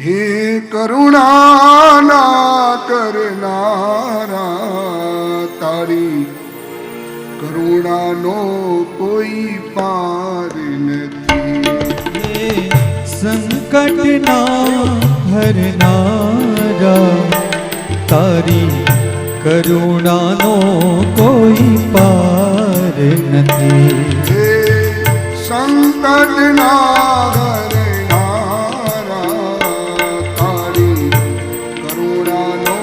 હે કરુણા કરનારા તારી કરુણાનો કોઈ પાર નથી. સંકટ ના હરનારા તારી કરુણાનો કોઈ પાર નથી. હે સંકટ ના હરનારા તારી કરુણાનો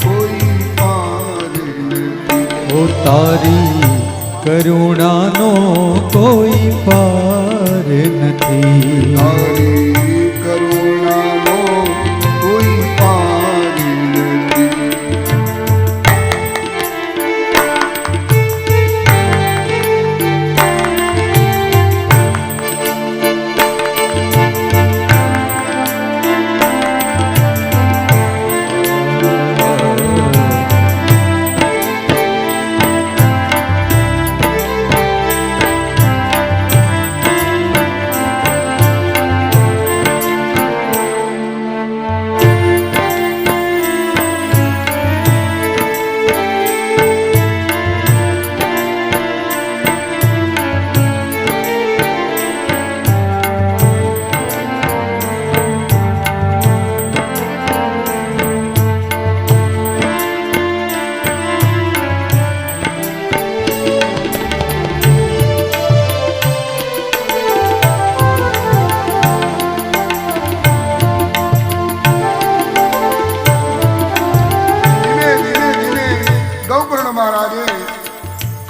કોઈ પાર નથી. ઓ તારી કરુણાનો કોઈ પાર નથી. તારી કરુણાનો કોઈ પાર નથી.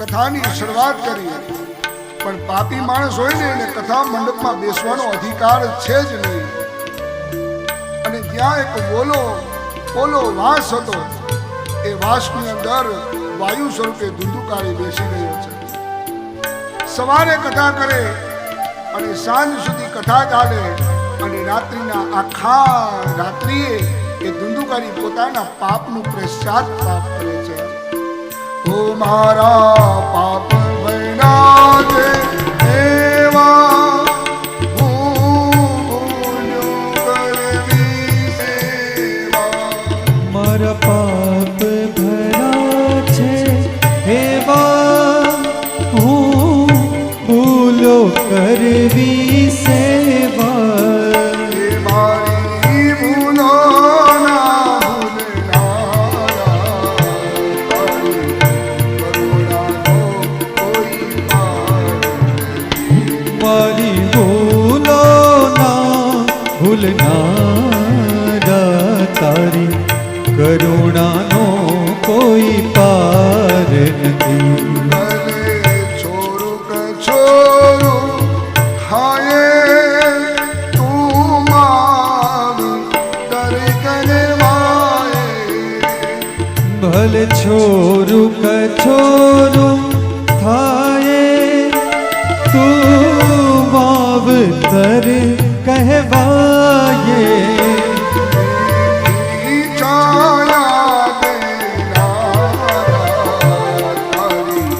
કથાની શરૂઆત કરી પણ પાપી માણસ હોય ને એને કથા મંડપમાં બેસવાનો અધિકાર છે જ નહીં. અને ત્યાં એક ઓલો વાસ હતો. એ વાસની અંદર વાયુ સ્વરૂપે ધુંધુકારી બેસી ગયો છે. સવારે કથા કરે અને સાંજ સુધી કથા ચાલે અને રાત્રિના આખા રાત્રિએ એ ધુંધુકારી પોતાના પાપનું પશ્ચાતાપ કરે છે. ઓ મારા પાપ ભર્યા છે એવા ભૂલ્યું કરવી સેવા. મારા પાપ ભર્યા છે એવા હું ભૂલો કરવી સેવા. એ મારી ભૂલો ના ભૂલનારા તારી કરુણાનો કોઈ પાર નથી. મારી ભૂલો ના ભૂલનારા તારી કરુણાનો કોઈ પાર નથી. ભલે છોરું કે છોરું ખાયે તું મારી તરીકને વાયે. ભલે છોરું કછોરું થાય તું વાવતર કહેવાય. છાયા દેનારા તારી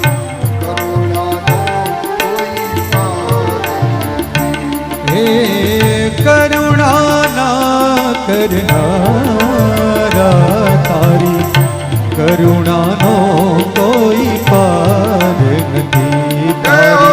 કરુણાનો કોઈ પાર નથી. હે કરુણાના કરનારા તારી કરુણાનો કોઈ પાર નથી. તારી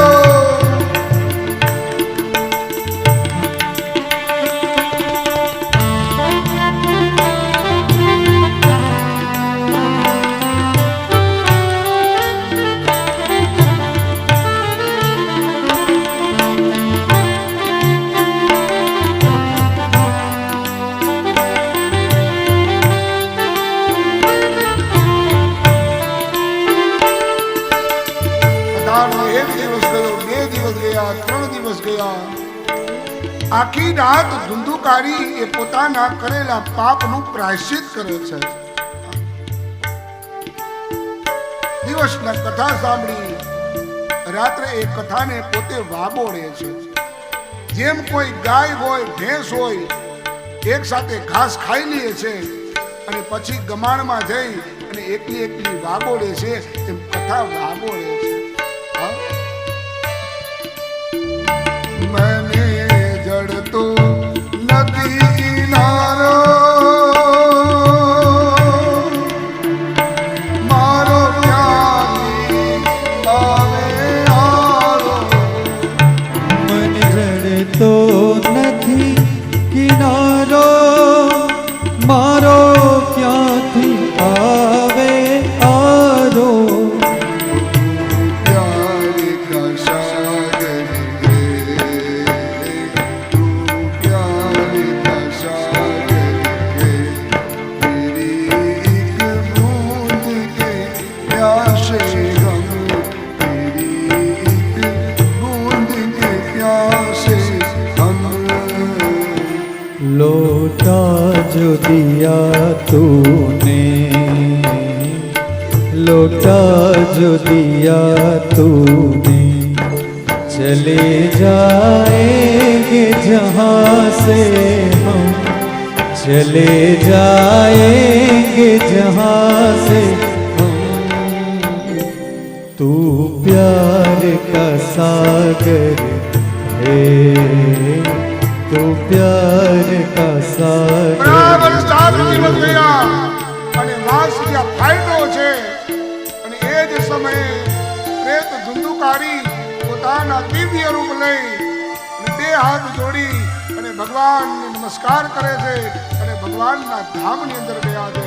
આખી રાત ધુંધુકારી એ પોતાના કરેલા પાપનું પ્રાયશ્ચિત કરે છે. દિવસના કથા સાંભળી રાત્રે એ કથાને પોતે વાગોળે છે. જેમ કોઈ ગાય હોય ભેંસ હોય એક સાથે ઘાસ ખાઈ લે છે અને પછી ગમાણમાં જઈ અને એકલી વાગોળે છે એમ કથા વાગોળે છે. મને જડતો નથી ના મારો ક્યાંથી આવે આરો प्यार का सागर है तू प्यार का सागर है मेरी एक बूंद के प्यासे हम तेरी एक बूंद के प्यासे हम लोटा जो दिया तूने लोटा जो दिया तूने चले जाएंगे जहाँ से हम चले जाएंगे जहाँ से हम तू प्यार का सागर है तू प्यार का બરાબર सागर 7 દિવસ ગયા અને વાંસળિયા ફાટ્યો છે અને એ જ સમયે પ્રેત ધુંધુકારી પોતાના દિવ્ય રૂપ લઈ અને બે હાથ જોડી અને ભગવાનને નમસ્કાર કરે છે અને ભગવાનના ધામની અંદર ગયા છે.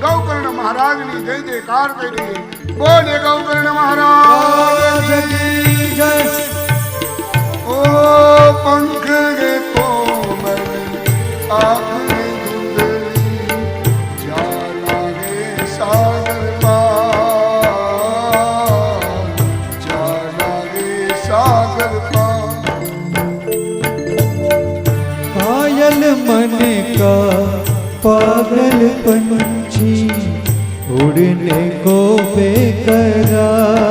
ગૌકર્ણ મહારાજની જય જયકાર કરી. બોલે ગૌકર્ણ મહારાજ કી જય. ओ पंख गे कोमल आँख में धुंधली जाला गे सागर पार जाला गे सागर पार. पायल मन का पागल पंछी उड़ने को बेकरार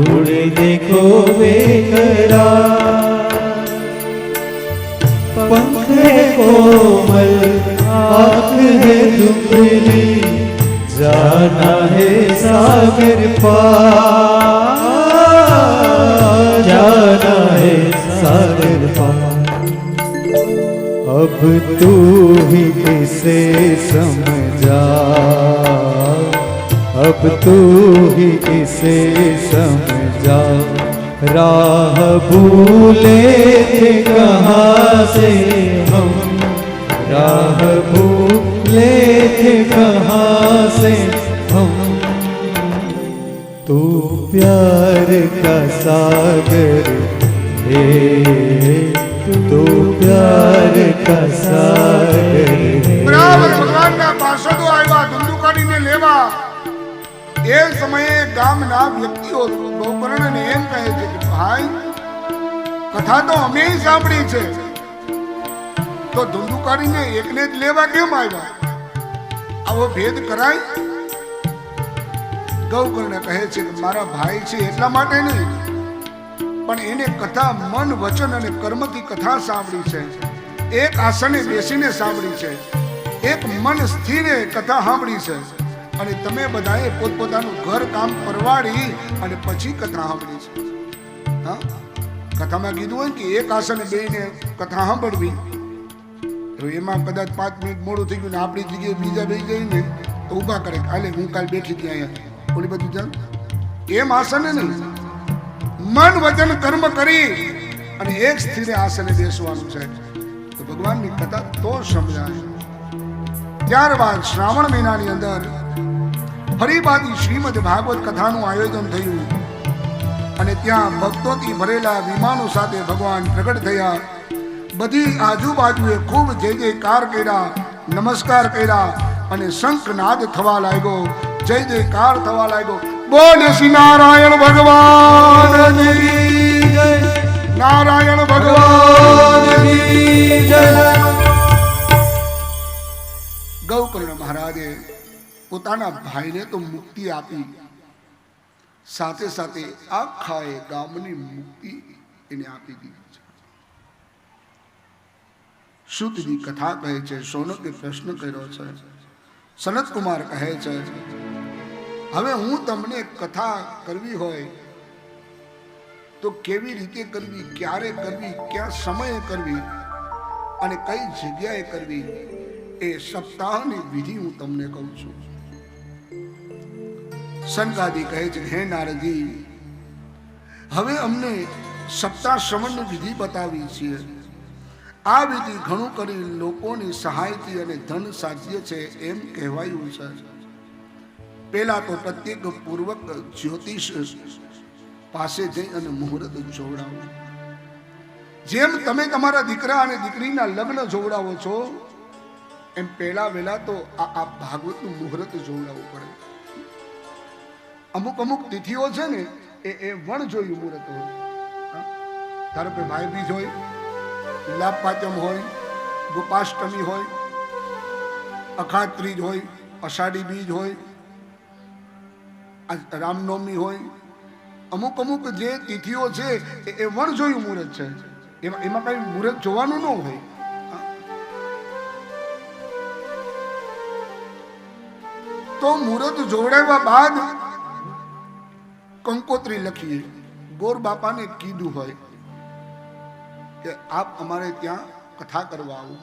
उड़ने को बेकरार पंख है कोमल आँख है धुंधली जाना है सागर पार जाना है सागर पार अब तू ही किसे समझा अब तू ही किसे समझा राह भूले थे कहाँ से हम राह भूले थे कहाँ से हम तू प्यार का सागर है तू प्यार का सागर है બરાબર ભગવાનના પાર્ષદો આવ્યા ધુંધુકારીને લેવા. એ સમયે ગામના વ્યક્તિઓ ગોકર્ણને એમ કહે છે કે ભાઈ કથા તો અમે સાંભળી છે તો ધુંધુકારીને એકને જ લેવા કેમ આવ્યા? આવો ભેદ કરાય? ગૌકર્ણ કહે છે કે મારા ભાઈ છે એટલા માટે નહીં, પણ એને કથા મન વચન અને કર્મથી કથા સાંભળી છે. એક આસને બેસીને સાંભળી છે, એક મન સ્થિરે કથા સાંભળી છે. અને તમે બધાએ પોતપોતાનું ઘર કામ પરવાડી અને પછી કથા સાંભળી છે. હા, કથામાં કીધું હોય કે એક આસને બેસીને કથા સાંભળવી, તો એમાં કદાચ 5 મિનિટ મોડું થઈ ગયું ને આપણી જગ્યાએ બીજા બેસી જઈને તો ઊભા કરે કાલે હું કાલ બેઠી હતી અહીંયા ઓલી બધું ચાલ. એમ આસને નહીં, મન વચન કર્મ કરી અને એક સ્થિરે આસને બેસવાનું છે. તો ભગવાનની કથા તો સમજાય. ત્યારબાદ શ્રાવણ મહિનાની અંદર ફરી પાછી શ્રીમદ ભાગવત કથાનું આયોજન થયું અને ત્યાં ભક્તોથી ભરેલા વિમાનો સાથે ભગવાન પ્રગટ થયા. બધી આજુબાજુએ ખૂબ જય જયકાર કર્યા, નમસ્કાર કર્યા અને શંખનાદ થવા લાગ્યો, જય જયકાર થવા લાગ્યો. બોલે શ્રી નારાયણ ભગવાન કી જય. નારાયણ ભગવાન કી જય. ગૌકર્ણ મહારાજે પોતાના ભાઈને તો મુક્તિ આપી, સાથે સાથે આખા એ ગામની મુક્તિ એને આપી દીધી છે. શુદ્ધની કથા કહે છે, શૌનકે પ્રશ્ન કર્યો છે, સનત કુમાર કહે છે હવે હું તમને કથા કરવી હોય તો કેવી રીતે કરવી, ક્યારે કરવી, કયા સમયે કરવી અને કઈ જગ્યાએ કરવી, એ સપ્તાહની વિધિ હું તમને કહું છું. સનકાદી કહે છે, હે નારદજી, હવે અમને સપ્તાહ શ્રવણની વિધિ બતાવી છે. આ વિધિ ઘણું કરી લોકોની સહાયથી અને ધન સાધ્ય છે એમ કહેવાયું છે. પેલા તો પ્રત્યેક પૂર્વક જ્યોતિષ પાસે જઈ અને મુહૂર્ત જોડાવો. જેમ તમે તમારા દીકરા અને દીકરીના લગ્ન જોડાવો છો એમ પહેલા વહેલા તો આ ભાગવતનું મુહૂર્ત જોડાવવું પડે. અમુક અમુક તિથિઓ છે ને એ વણ જોયું મુહૂર્ત હોય. ધારો કે ભાઈ બીજ હોય, લાભ પાંચમ હોય, ગોપાષ્ટમી હોય, અખાત ત્રીજ હોય, અષાઢી બીજ હોય, રામનવમી હોય. અમુક અમુક જે તિથિઓ છે એ વણ જોયું મુહૂર્ત છે. એમાં કઈ મુહૂર્ત જોવાનું ન હોય. તો મુહૂર્ત જોડાવ્યા બાદ કંકોત્રી લખીએ. ગોર બાપાને કીધું હોય કે આપ અમારે ત્યાં કથા કરવા આવો.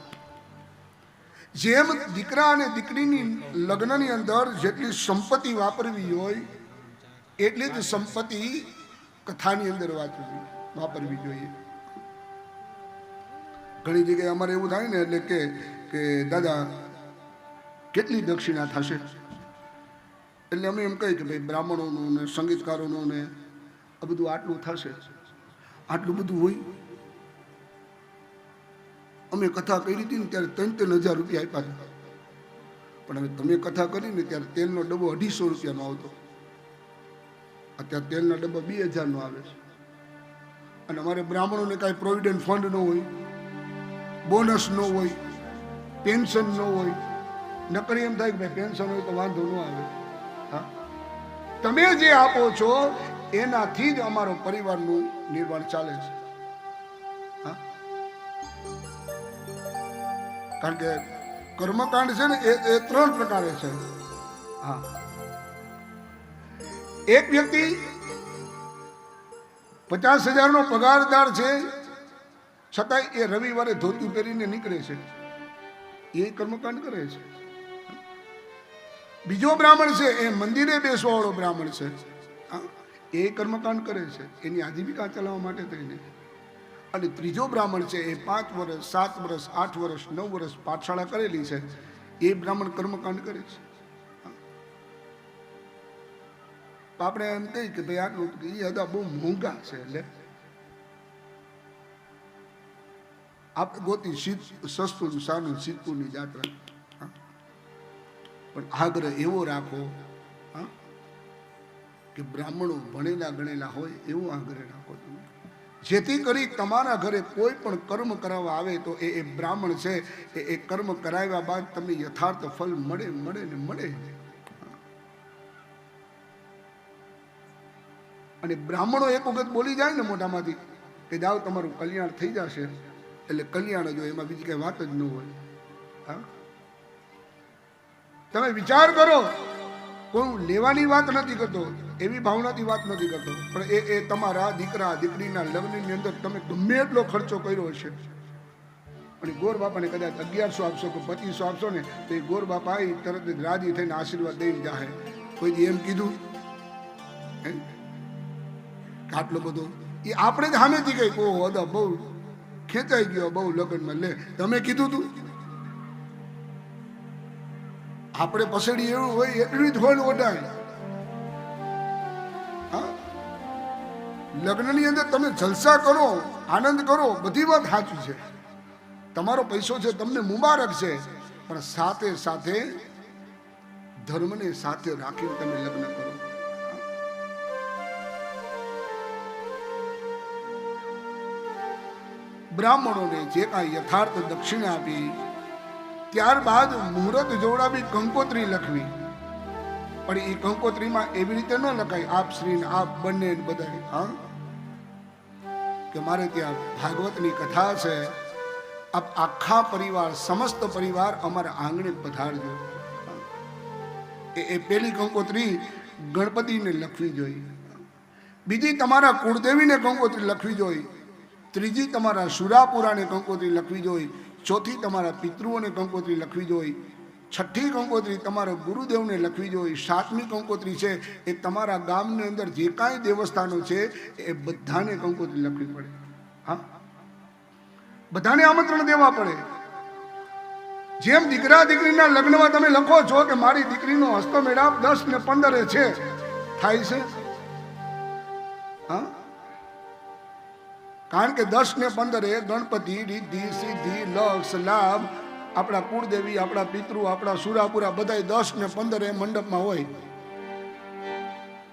જેમ દીકરા અને દીકરીની લગ્નની અંદર જેટલી સંપત્તિ વાપરવી હોય એટલી જ સંપત્તિ કથાની અંદર વાપરવી જોઈએ. ઘણી જગ્યાએ અમારે એવું થાય ને એટલે કે દાદા કેટલી દક્ષિણા થશે, એટલે અમે એમ કહીએ કે ભાઈ બ્રાહ્મણોનું ને સંગીતકારોનું ને આ બધું આટલું થશે. આટલું બધું હોય. અમે કથા કરી હતી ને ત્યારે 3,000 રૂપિયા આપ્યા હતા. પણ હવે તમે કથા કરીને ત્યારે તેલનો ડબ્બો 250 રૂપિયાનો આવતો. અત્યારે તેલના ડબ્બા 2,000 નો આવે છે. અને અમારે બ્રાહ્મણોને કાંઈ પ્રોવિડન્ટ ફંડ ન હોય, બોનસ ન હોય, પેન્શન ન હોય. નકરી એમ થાય કે ભાઈ પેન્શન હોય તો વાંધો ન આવે. હા, તમે જે આપો છો એનાથી જ અમારો પરિવારનું નિર્માણ ચાલે છે. હા, કારણ કે કર્મકાંડ છે ને એ 3 પ્રકારે છે. હા, એક વ્યક્તિ 50,000 નો પગારદાર છે, છતાંય એ રવિવારે ધોતી પહેરીને નીકળે છે. એ કર્મકાંડ કરે છે. બીજો બ્રાહ્મણ છે એ મંદિરે બેસવા વાળો બ્રાહ્મણ છે. એ કર્મકાંડ કરે છે એની આજીવિકા ચલાવવા માટે થઈને. અને ત્રીજો બ્રાહ્મણ છે એ 5 વર્ષ 7 વર્ષ 8 વર્ષ 9 વર્ષ પાઠશાળા કરેલી છે. એ બ્રાહ્મણ કર્મકાંડ કરે છે. આપણે એમ કહી કે ભાઈ આટલું એ હતા બહુ મોંઘા છે, એટલે આપણે ગોતી સસ્તું સાનું સિદ્ધપુરની જાત્રા. પણ આગ્રહ એવો રાખો કે બ્રાહ્મણો ભણેલા ગણેલા હોય એવો આગ્રહ રાખો તમે, જેથી કરી તમારા ઘરે કોઈ પણ કર્મ કરાવવા આવે તો એ બ્રાહ્મણ છે એ કર્મ કરાવ્યા બાદ તમને યથાર્થ ફળ મળે મળે ને મળે. અને બ્રાહ્મણો એક વખત બોલી જાય ને મોઢામાંથી કે જાઓ તમારું કલ્યાણ થઈ જશે, એટલે કલ્યાણ જ હોય, એમાં બીજી કઈ વાત જ ન હોય. હા, તમે વિચાર કરો, કોઈ લેવાની વાત નથી કરતો, એવી ભાવનાથી વાત નથી કરતો, પણ એ તમારા દીકરા દીકરીના લગ્નની અંદર તમે ગમે એટલો ખર્ચો કર્યો હશે, અને ગોર બાપાને કદાચ 1100 આપશો કે 2500 આપશો ને તો એ ગોર બાપા તરત જ રાજી થઈને આશીર્વાદ દઈને જાહે. કોઈ એમ કીધું આટલો બધો એ આપણે જ સામેથી કઈ કહો હતા બહુ ખેંચાઈ ગયો બહુ લગ્નમાં, લે તમે કીધું તું. આપણે પસડી એવું હોય એટલી જ હોય ઓઢાય. હા, લગ્નની અંદર તમે જલસા કરો, આનંદ કરો, બધી વાત સાચી છે. તમારો પૈસો છે, તમને મુબારક છે, પણ સાથે સાથે ધર્મને સાથે રાખીને તમે લગ્ન કરો. બ્રાહ્મણોને જે કાંઈ યથાર્થ દક્ષિણા આપી, ત્યારબાદ મુહૂર્ત જોડાવી કંકોત્રી લખવી. પણ એ કંકોત્રીમાં એવી રીતે ન લખાય આપ શ્રી આપ બંને બધા. હા, કે મારે ત્યાં ભાગવતની કથા છે, આપ આખા પરિવાર સમસ્ત પરિવાર અમારા આંગણે પધારજો. એ પેલી કંકોત્રી ગણપતિને લખવી જોઈએ, બીજી તમારા કુળદેવીને કંકોત્રી લખવી જોઈએ, ત્રીજી તમારા શુરાપુરાને કંકોત્રી લખવી જોઈએ, ચોથી તમારા પિતૃઓને કંકોત્રી લખવી જોઈએ, છઠ્ઠી કંકોત્રી તમારા ગુરુદેવને લખવી જોઈએ, સાતમી કંકોત્રી છે એ તમારા ગામની અંદર જે કાંઈ દેવસ્થાનો છે એ બધાને કંકોત્રી લખવી પડે. હા, બધાને આમંત્રણ દેવા પડે. જેમ દીકરા દીકરીના લગ્નમાં તમે લખો છો કે મારી દીકરીનો હસ્તમેળાપ 10 ને 15 છે, થાય છે? હા, કારણ કે 10 ને 15 ગણપતિ, રિદ્ધિ, સિદ્ધિ, લક્ષ, લાભ, આપણા કુળદેવી, આપણા પિતૃ, આપણા સુરાપુરા બધા 10 ને 15 મંડપમાં હોય.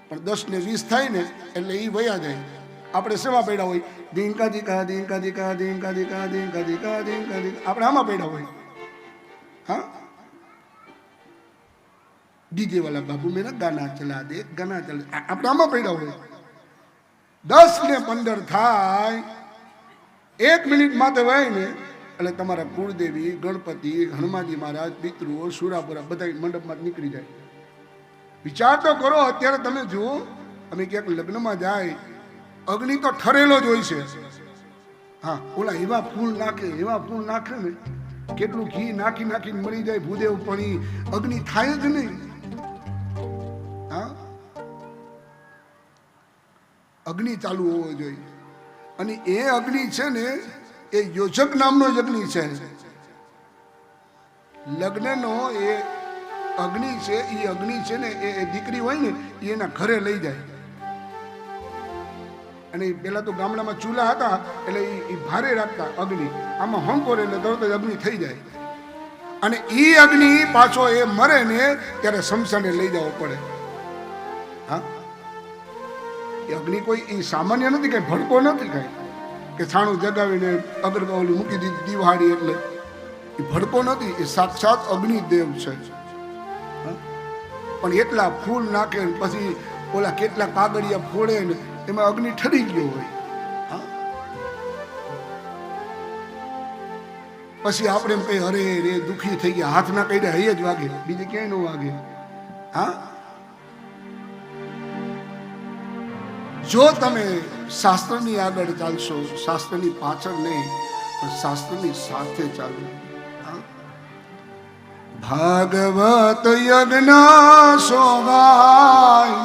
પણ 10 ને 20 થાય ને એટલે એ વયા જાય. આપણે સેવા પડ્યા હોય, દીંકા દીકા દીંકા દીકા દીંકા દીકા દીંકા દીકા દીંકા દીકા, આપણે આમાં પડ્યા હોય. हाँ, डीजे वाला बाबू मेरा गाना चला दे, गाना चला. આપણે આમાં પડ્યા હોય. 10 ને 15 થાય, 1 મિનિટ માટે હોય ને એટલે તમારા કુળદેવી, ગણપતિ, હનુમાનજી મહારાજ, પિતૃઓ, સુરાપુરા બધા મંડપમાં નીકળી જાય. વિચાર તો કરો. અત્યારે તમે જુઓ, અમે ક્યાંક લગ્નમાં જાય, અગ્નિ તો ઠરેલો જ હોય છે. હા, ઓલા એવા ફૂલ નાખે ને, કેટલું ઘી નાખી નાખીને મરી જાય ભૂદેવ, પણ અગ્નિ થાય જ નહીં. હા, અગ્નિ ચાલુ હોવો જોઈએ. અને એ અગ્નિ છે ને એ યોજક નામનો જ અગ્નિ છે. લગ્નનો એ અગ્નિ છે. એ અગ્નિ છે ને એ દીકરી હોય ને એ એના ઘરે લઈ જાય. અને પેલા તો ગામડામાં ચૂલા હતા એટલે એ ભારે રાખતા અગ્નિ. આમાં હંકોરે એટલે તરત જ અગ્નિ થઈ જાય. અને એ અગ્નિ પાછો એ મરે ને ત્યારે શમશાને લઈ જવો પડે. હા, એ અગ્નિ કોઈ એ સામાન્ય નથી, કઈ ભડકો નથી, કઈ કે છાણું જગાવીને અગરબત્તી મૂકી દીધી દિવાળી, એટલે એ ભડકો નથી. એ સાક્ષાત અગ્નિદેવ છે. પણ એટલા ફૂલ નાખે ને પછી ઓલા કેટલા કાગળિયા ફોડે ને એમાં અગ્નિ ઠરી ગયો હોય. પછી આપણે એમ કહીએ અરે રે દુખી થઈ ગયા, હાથ ના કઈ હૈયે જ વાગે, બીજે ક્યાંય ન વાગે. હા, જો તમે શાસ્ત્રની આગળ ચાલશો, શાસ્ત્રની પાછળ નહીં પણ શાસ્ત્રની સાથે ચાલો. ભાગવત યજ્ઞ સોગાય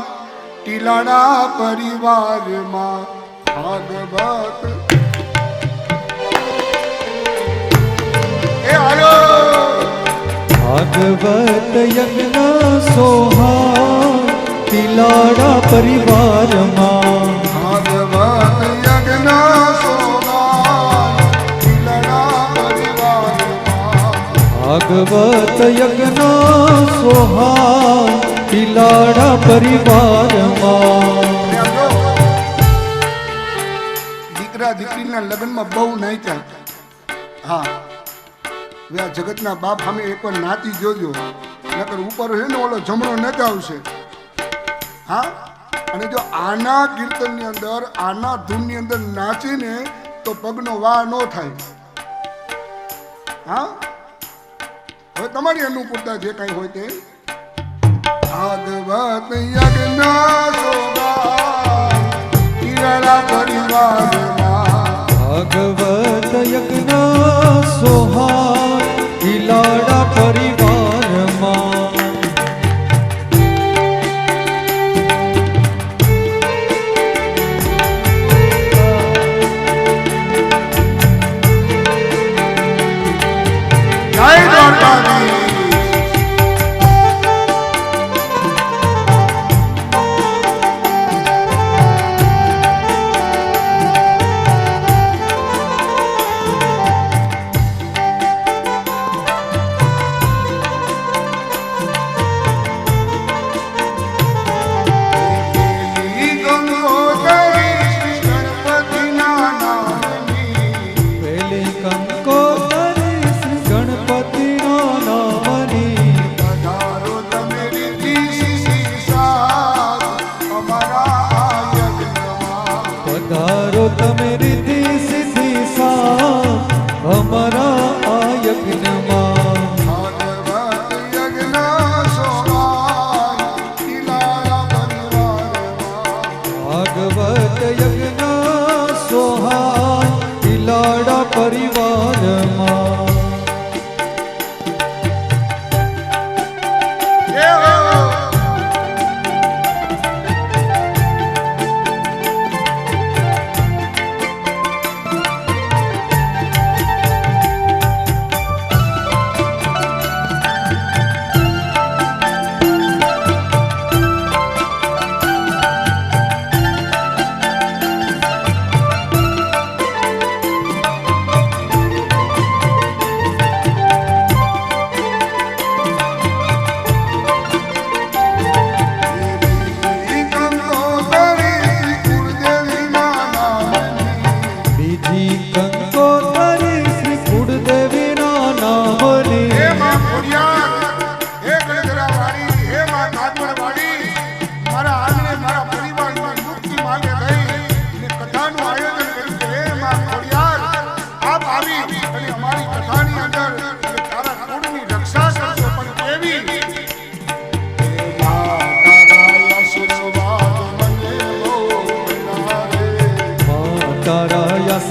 ટીલાડા પરિવારમાં. ભાગવત એ આયો. ભાગવત યજ્ઞ સોહાય ટીલાડા પરિવારમાં. ભાગવત યજ્ઞ સોગાય ટીલાડા પરિવારમાં. ભાગવત યજ્ઞ સોહાય ટીલાડા પરિવારમાં. દીકરા દીકરીના લગ્નમાં બહુ નાચ્યા. હા, હવે આ જગતના બાપ સામે એકવાર નાચી જોજો, નકર ઉપર છે ને ઓલો જમણો નચાવશે. હા, અને જો આના કીર્તનની અંદર, આના ધૂનની અંદર નાચીને તો પગનો વા ન થાય. હા, હવે તમારી અનુકૂળતા જે કઈ હોય તે. ભાગવત યજ્ઞ સોગાય ટીલાડા પરિવારમાં. ભાગવત યજ્ઞ સોહાય ટીલાડા પરિવારમાં. જય દ્વારકાધીશ.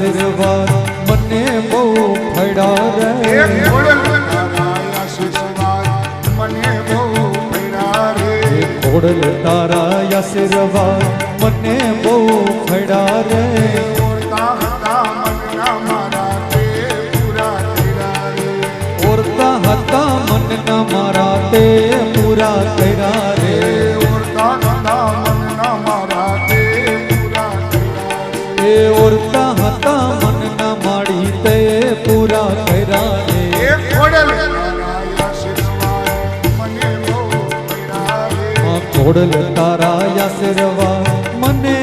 આશીર્વાદ મને બહુ ફળ્યા રે એક ખોડલ તારા આશીર્વાદ મને બહુ ફળ્યા રે ખોડલ તારા આશીર્વાદ મને બહુ ફળ્યા રે ઓરતા હતા મનના મારા તે પૂરા કર્યા રે ઓરતા હતા મનના મારા તે પૂરા કર્યા રે ઓરતા હતા મનના મારા તે પૂરા કર્યા રે એ ઓરતા હતા મનના માડી તે પૂરા કર્યા રે એક ખોડલ તારા આશીર્વાદ મને બહુ ફળ્યા રે ખોડલ તારા આશીર્વાદ મને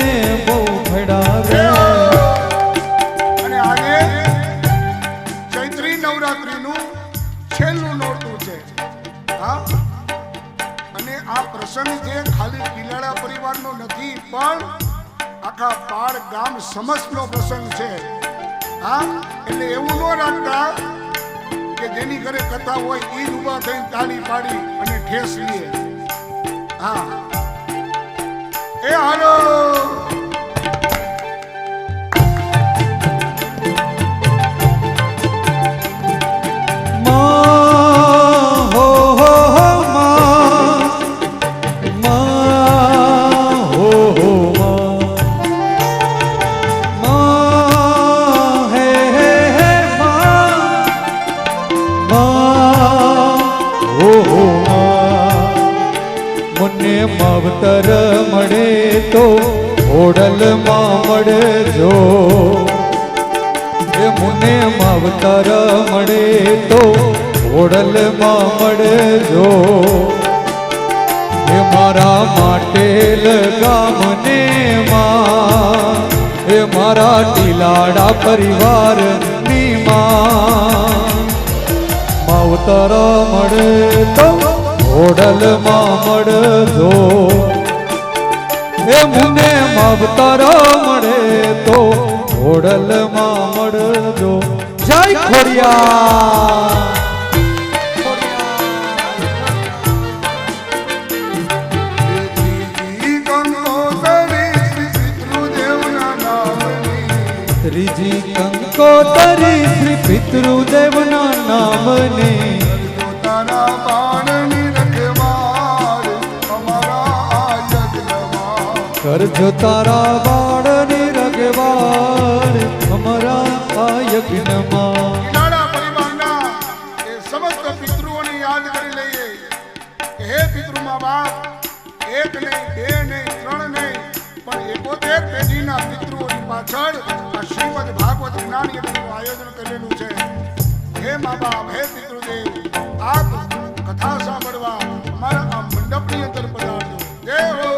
બહુ ફળ્યા રે અને આજે ચૈત્રી નવરાત્રીનું છેલ્લું નોરતું છે હા અને આ પ્રસંગ જે ખાલી કિલાડા પરિવારનો નથી પણ આખા પાળ ગામ સમસ્તનો પ્રસંગ છે હા એટલે એવું ન રાખતા કે જેની ઘરે કથા હોય એ જ ઊભા થઈને તાળી પાડી અને ઠેસ લે હા એ હાલો માં હો હો હો માં હો હો માં હે હે હે માં હો હો મને માવતર મળે તો હોડલમાં મળજો એ મને માવતર મળે તો હોડલમાં મળજો એ મારા માટે ગામને માં એ મારા ટીલાડા પરિવારની માં માવતર મળે તો હોડલમાં મળજો એ મને માવતર મળે તો હોડલમાં મળજો જય ખોડિયા ત્રીજી કંકોતરી શ્રી પિતૃદેવના નામની તારા બાણની રખવાળ અમારા આ યજ્ઞમાં કરજો તારા બાળની રગવાડ અમારા આ યજ્ઞમાં કિનારા પરિવારના એ સમસ્ત પિતૃઓને યાદ કરી લઈએ કે હે પિતૃમાં બાપ એક નહીં બે નહીં ત્રણ નહીં પણ 71 પેઢીના પિતૃઓની પાછળ આ શ્રીમદ ભાગવત જ્ઞાન યજ્ઞનું આયોજન કરેલું છે હે મા બાપ હે પિતૃદેવ આપ કથા સાંભળવા મારા આ મંડપની અંદર પધારજો જય હો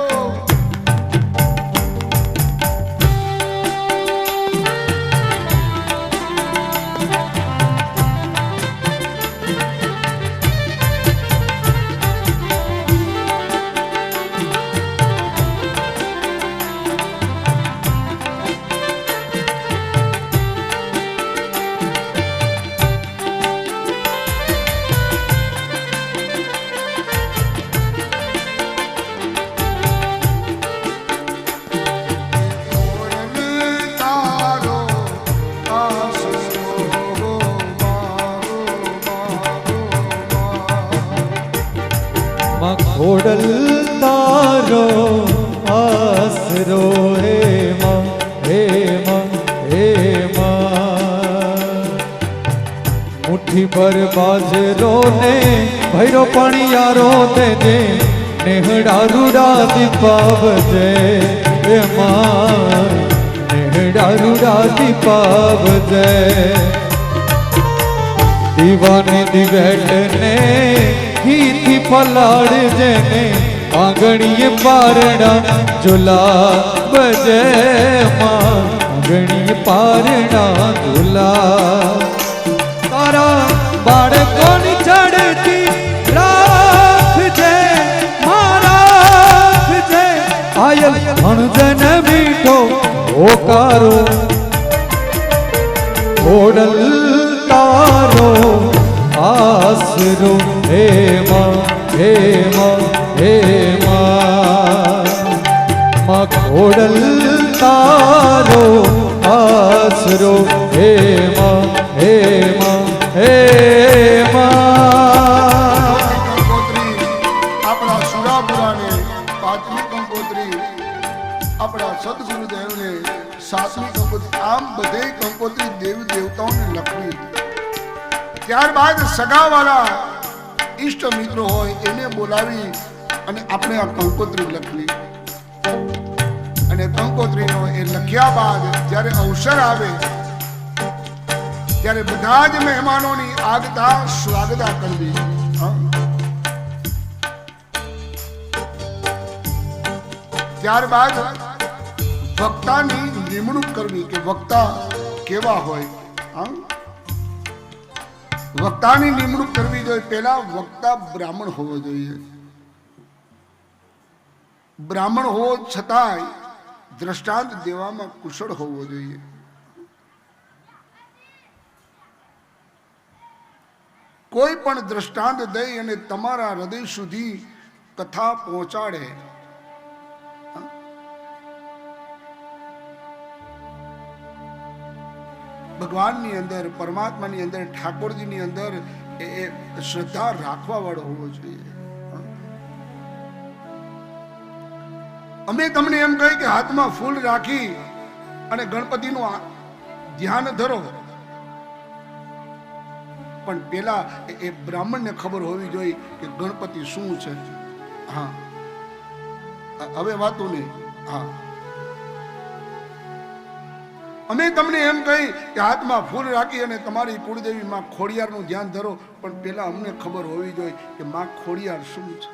ખોડલ તારો આસરો હે માં હે માં હે માં મુઠ્ઠી ભર બાજરો ને ભૈરો પાણીયારો દેજે નેહડા રૂડા દીપાવજે હે માં નેહડા રૂડા દીપાવજે દીવાને દિવેટ ને ઘીથી પલાળ જેને આંગણીએ પારણા ઝુલા બજે માં આંગણીએ પારણા ઝુલા તારા બાળકોની ચડતી રાખજે મારા રાખજે આયલ ભણજન મીઠો હોકારો ઓડલ તારો આસરો હે માં હે માં હે માં ખોડલ તારો આસરો હે માં હે માં હે માં. કંકોત્રી આપણા સુરાપુરાને, પાંચમી કંકોત્રી આપણા સદગુરુદેવને, સાતમી કંકોત્રી, આમ બધે કંકોત્રી દેવી દેવતાઓને લખવી. ત્યારબાદ સગાવાળા ઈષ્ટ મિત્રો હોય એને બોલાવી અને આપણે આ કંકોત્રી લખવી. અને કંકોત્રીનો એ લખ્યા બાદ જ્યારે અવસર આવે ત્યારે બધા જ મહેમાનોની આગતા સ્વાગતા કરવી. ત્યારબાદ વક્તાની નિમણૂક કરવી કે વક્તા કેવા હોય. વક્તાની નિમણૂક કરવી જોઈએ. પહેલા વક્તા બ્રાહ્મણ હોવો જોઈએ. બ્રાહ્મણ હોવો છતાંય દ્રષ્ટાંત દેવામાં કુશળ હોવો જોઈએ. કોઈ પણ દ્રષ્ટાંત દઈ અને તમારા હૃદય સુધી કથા પહોંચાડે. ભગવાનની અંદર, પરમાત્માની અંદર, ઠાકોરજીની અંદર એ શ્રદ્ધા રાખવા વાળો હોવો જોઈએ. અમે તમને એમ કહી કે હાથમાં ફૂલ રાખી અને ગણપતિનું ધ્યાન ધરો, પણ પેલા એ બ્રાહ્મણને ખબર હોવી જોઈએ કે ગણપતિ શું છે. હા, હવે વાતો નહીં. હા, અમે તમને એમ કહી કે હાથમાં ફૂલ રાખી અને તમારી કુળદેવી માં ખોડિયારનું ધ્યાન ધરો, પણ પેલા અમને ખબર હોવી જોઈએ કે માં ખોડિયાર શું છે.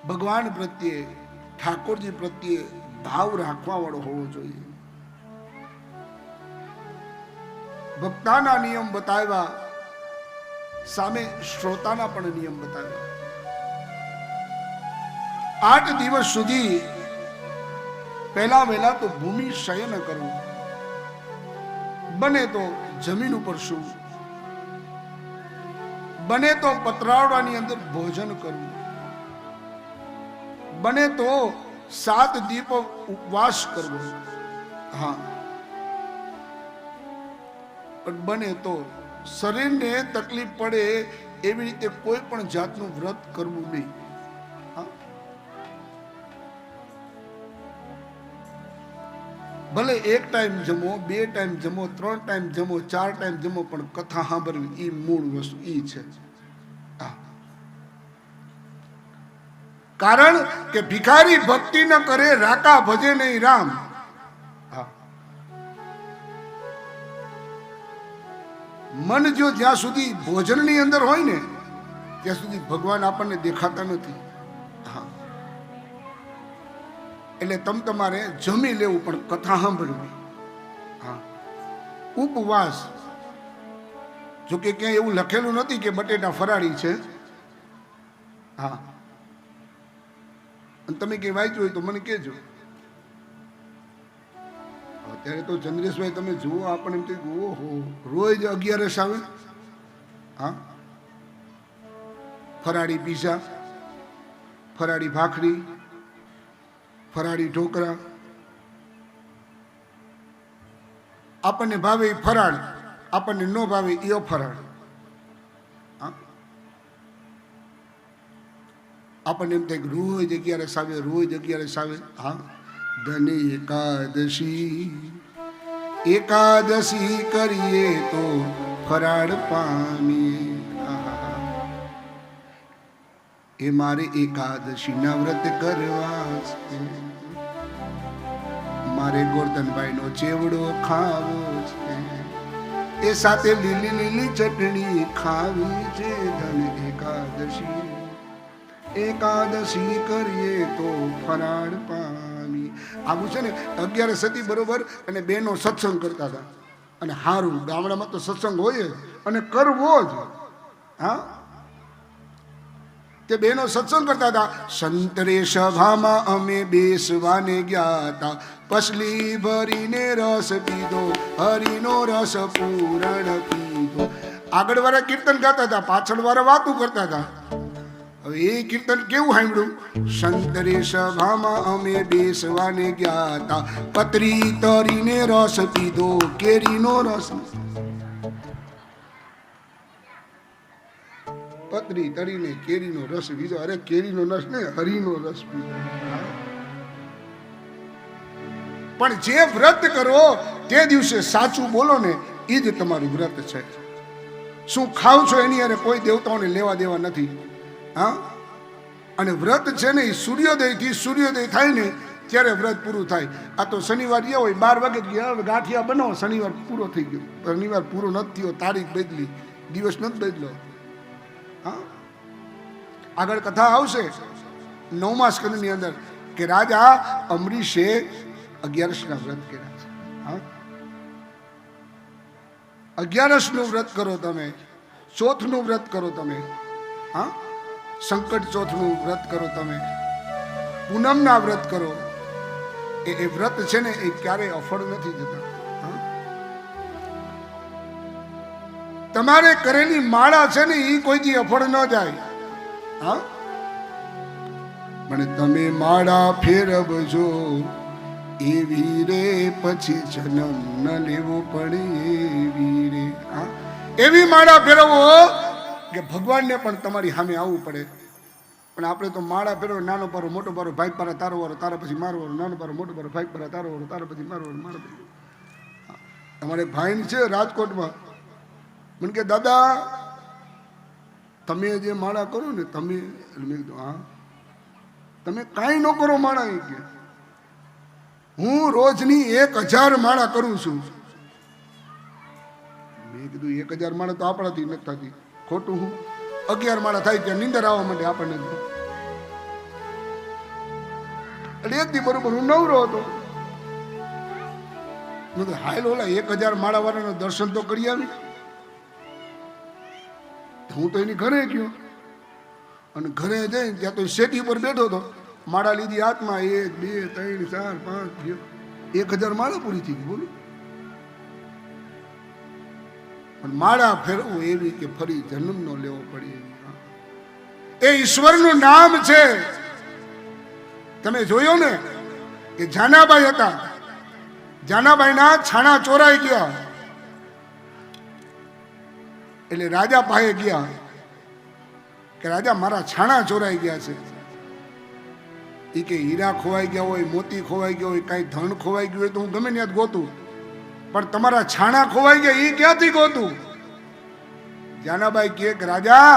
ભગવાન પ્રત્યે, ઠાકોરજી પ્રત્યે ભાવ રાખવા વાળો હોવો જોઈએ. ભક્તાના નિયમ બતાવ્યા, સામે શ્રોતાના પણ નિયમ બતાવ્યા. 8 દિવસ સુધી પહેલા વહેલા તો ભૂમિ શયન કરવું, બને તો જમીન ઉપર શું, બને તો પતરાવડાની અંદર ભોજન કરવું, બને તો 7 દીપ ઉપવાસ કરવો. હા, પણ બને તો શરીરને તકલીફ પડે એવી રીતે કોઈ પણ જાતનું વ્રત કરવું નહીં. ભલે 1 ટાઈમ જમો, 2 ટાઈમ જમો, 3 ટાઈમ જમો, 4 ટાઈમ જમો, પણ કથા સાંભળવી એ મૂળ વસ્તુ એ છે. કારણ કે ભિખારી ભક્તિ ન કરે, રાકા ભજે નહીં રામ. મન જો જ્યાં સુધી ભોજનની અંદર હોય ને ત્યાં સુધી ભગવાન આપણને દેખાતા નથી. હા, એટલે તમારે જમી લેવું પણ કથા સાંભળવી. હા, ઉપવાસ. જો કે ક્યાંય એવું લખેલું નથી કે બટેટા ફરાળી છે. હા, અને તમે કઈ વાંચ્યું હોય તો મને કહેજો. અત્યારે તો ચંદ્રેશભાઈ તમે જુઓ, આપણે એમ કહ્યું ઓહો રોજ 11 આવે. હા, ફરાળી પીઝા, ફરાળી ભાખરી, ફરાળી ઢોકળા. આપણને ભાવે એ ફરાળ, આપણને ન ભાવે એ અફરાળ. આપણને એમ થાય કે રોજ 11 આવે, રોજ 11 આવે. હા, ધને એકાદશી કરીએ તો ફરાળ પામીએ. એ મારે એકાદશીના વ્રત કરવા છે, મારે ગોરધનભાઈનો ચેવડો ખાવો છે, એ સાથે લીલી લીલી ચટણી ખાવી છે. ધન એકાદશી કરીએ તો ફરાળ પામી. આવું છે ને 11 હતી બરોબર, અને બેનો સત્સંગ કરતા હતા. અને હારું ગામડામાં તો સત્સંગ હોય અને કરવો જ. હા, તે બેનો સત્સંગ કરતા હતા. સંતરે સભામાં અમે બેસવાને ગયા હતા, પસલી ભરીને રસ પીધો, હરિનો રસ પૂરણ પીધો. આગળ વાળા કીર્તન ગાતા હતા, પાછળ વાળા વાતું કરતા હતા. હવે એ કીર્તન કેવું સાંભળ્યું? સંતરે સભામાં અમે બેસવાને ગયા હતા, પતરી તરીને રસ પીધો, કેરીનો રસ. પતરી તરીને કેરીનો રસ પીધો. અરે કેરીનો રસ ને, હરીનો રસ પીધો. પણ જે વ્રત કરો તે દિવસે સાચું બોલો ને, એ જ તમારું વ્રત છે. શું ખાવ છો એની અરે કોઈ દેવતાઓને લેવા દેવા નથી. હા, અને વ્રત છે ને એ સૂર્યોદયથી સૂર્યોદય થાય ને ત્યારે વ્રત પૂરું થાય. આ તો શનિવાર ગયા હોય 12 વાગે ગયા, ગાંઠિયા બનાવો, શનિવાર પૂરો થઈ ગયો. શનિવાર પૂરો નથી થયો, તારીખ બદલી, દિવસ નથી બદલ્યો. હા, આગળ કથા આવશે 9મા સ્કંદની અંદર કે રાજા અમરીશે 11ના વ્રત કર્યા છે. હા, 11નું વ્રત કરો તમે, ચોથનું વ્રત કરો તમે. હા, સંકટ ચોથનું વ્રત કરો તમે, પૂનમના વ્રત કરો. એ વ્રત છે ને એ ક્યારેય અફળ નથી જતા. તમારે કરેલી માળા છે ને એ કોઈ દી અફળ ન જાય. હા, પણ તમે માળા ફેરવજો એવી રે, પછી જન્મ ન લેવો પડે એવી રે. હા, એવી માળા ફેરવો કે ભગવાનને પણ તમારી સામે આવવું પડે. પણ આપણે તો માળા ફેરવો, નાનો પારો મોટો પારો, ભાઈ પારા તારો વારો, તારા પછી મારો વારો, નાનો પારો મોટો પારો, ભાઈ પારા તારો વારો, તારા પછી મારો વારો, મારો પછી. તમારે ભાઈ છે રાજકોટમાં, મને કે દાદા તમે જે માળા કરો ને તમે, મેં કીધું હા, તમે કાંઈ ન કરો માળા. એ કે હું રોજની 1000 માળા કરું છું. મેં કીધું 1000 માળા તો આપણાથી નથી થતી. ખોટું. હું 11 માળા થાય ત્યાં નીંદર આવવા માટે આપણને. એટલે એક દી બરોબર હું નવરો હતો, મેં કીધું હાલ ઓલા 1000 માળા વાળાના દર્શન તો કરી આવી. હું તો એની ઘરે ગયો, અને ઘરે જઈને ત્યાં તો શેટી ઉપર બેઠો હતો, માળા લીધી હાથમાં, 1 2 3 4 5 ગયો, 1000 માળા પૂરી થઈ ગઈ. બોલું, પણ માળા ફેરવું એવી કે ફરી જન્મ નો લેવો પડે એવી. એ ઈશ્વરનું નામ છે. તમે જોયો ને કે જાનાબાઈ હતા, જાનાબાઈના છાણા ચોરાઈ ગયા, એટલે રાજા પાસે ગયા કે રાજા મારા છાણા ચોરાઈ ગયા છે. એ કે હીરા ખોવાઈ ગયા હોય, મોતી ખોવાઈ ગયા હોય, કાંઈ ધન ખોવાઈ ગયું હોય તો હું ગમે ત્યાં ગોતું, પણ તમારા છાણા ખોવાઈ ગયા એ ક્યાંથી ગોતું? જાનાબાઈ કહે કે રાજા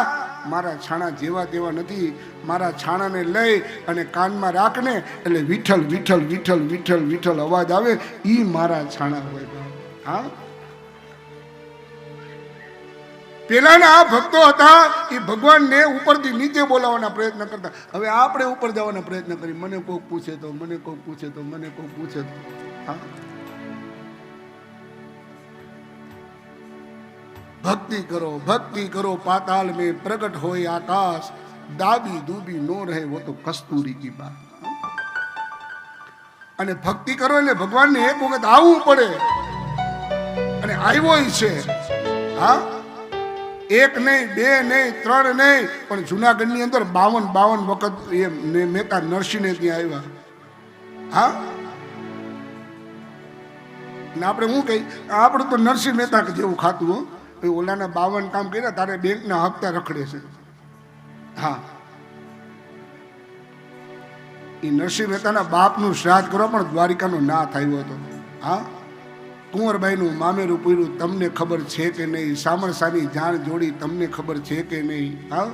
મારા છાણા જેવા તેવા નથી, મારા છાણાને લઈ અને કાનમાં રાખને એટલે વિઠ્ઠલ વિઠ્ઠલ વિઠ્ઠલ વિઠ્ઠલ વિઠ્ઠલ અવાજ આવે, એ મારા છાણા હોય. હા, પેલાના આ ભક્તો હતા એ ભગવાનને ઉપરથી નીચે બોલાવવાના પ્રયત્ન કરતા. હવે આપણે ઉપર જવાના પ્રયત્ન કરી, મને કોક પૂછે તો, મને કોક પૂછે તો, મને કોક પૂછે તો. હા, ભક્તિ કરો, ભક્તિ કરો, પાતાલ में प्रकट હોય આકાશ, દાબી દૂબી નો રહે વો તો કસ્તુરી કી બાત. અને ભક્તિ કરો એટલે ભગવાનને એક વખત આવવું પડે, અને આવ્યો છે. હા, 1 નહીં 2 નહીં 3 નહીં, પણ જુનાગઢની અંદર 52 વખત એ મહેતા નરસિંહને ત્યાં આવ્યા. હા, ને આપણે શું કહી, આપણું તો નરસિંહ મહેતા જેવું ખાતું હો. ઓલાના 52 કામ કર્યા, તારે બેંકના હપ્તા રખડે છે. હા, એ નરસિંહ મહેતાના બાપનું શ્રાદ્ધ કરવા પણ દ્વારિકાનો નાથ આવ્યો હતો. હા, કુંવરબાઈનું મામેરું પૂર્યું, તમને ખબર છે કે નહીં? સામરસાની જાણ જોડી, તમને ખબર છે કે નહીં? હા,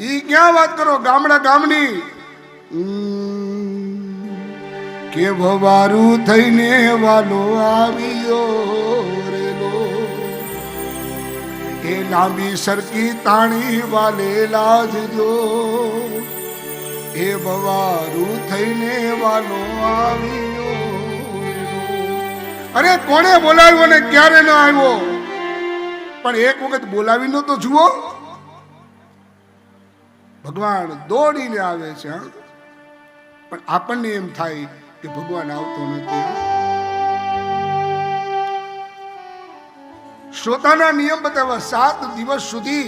ઈ ક્યાં વાત કરો ગામડા ગામની, કે ભવારું થઈને વાલો આવ્યો રેલો, એ લાંબી સરકી તાણી વાલે લાજજો, એ ભવારું થઈને વાલો આવ્યો. અરે કોણે બોલાવ્યો ને ક્યારે ન આવ્યો? પણ એક વખત બોલાવીનો તો જુઓ. ભગવાન દોડીને આવે છે, પણ આપણને એમ થાય કે ભગવાન આવતો નથી. શ્રોતાના નિયમ બતાવ્યા 7 દિવસ સુધી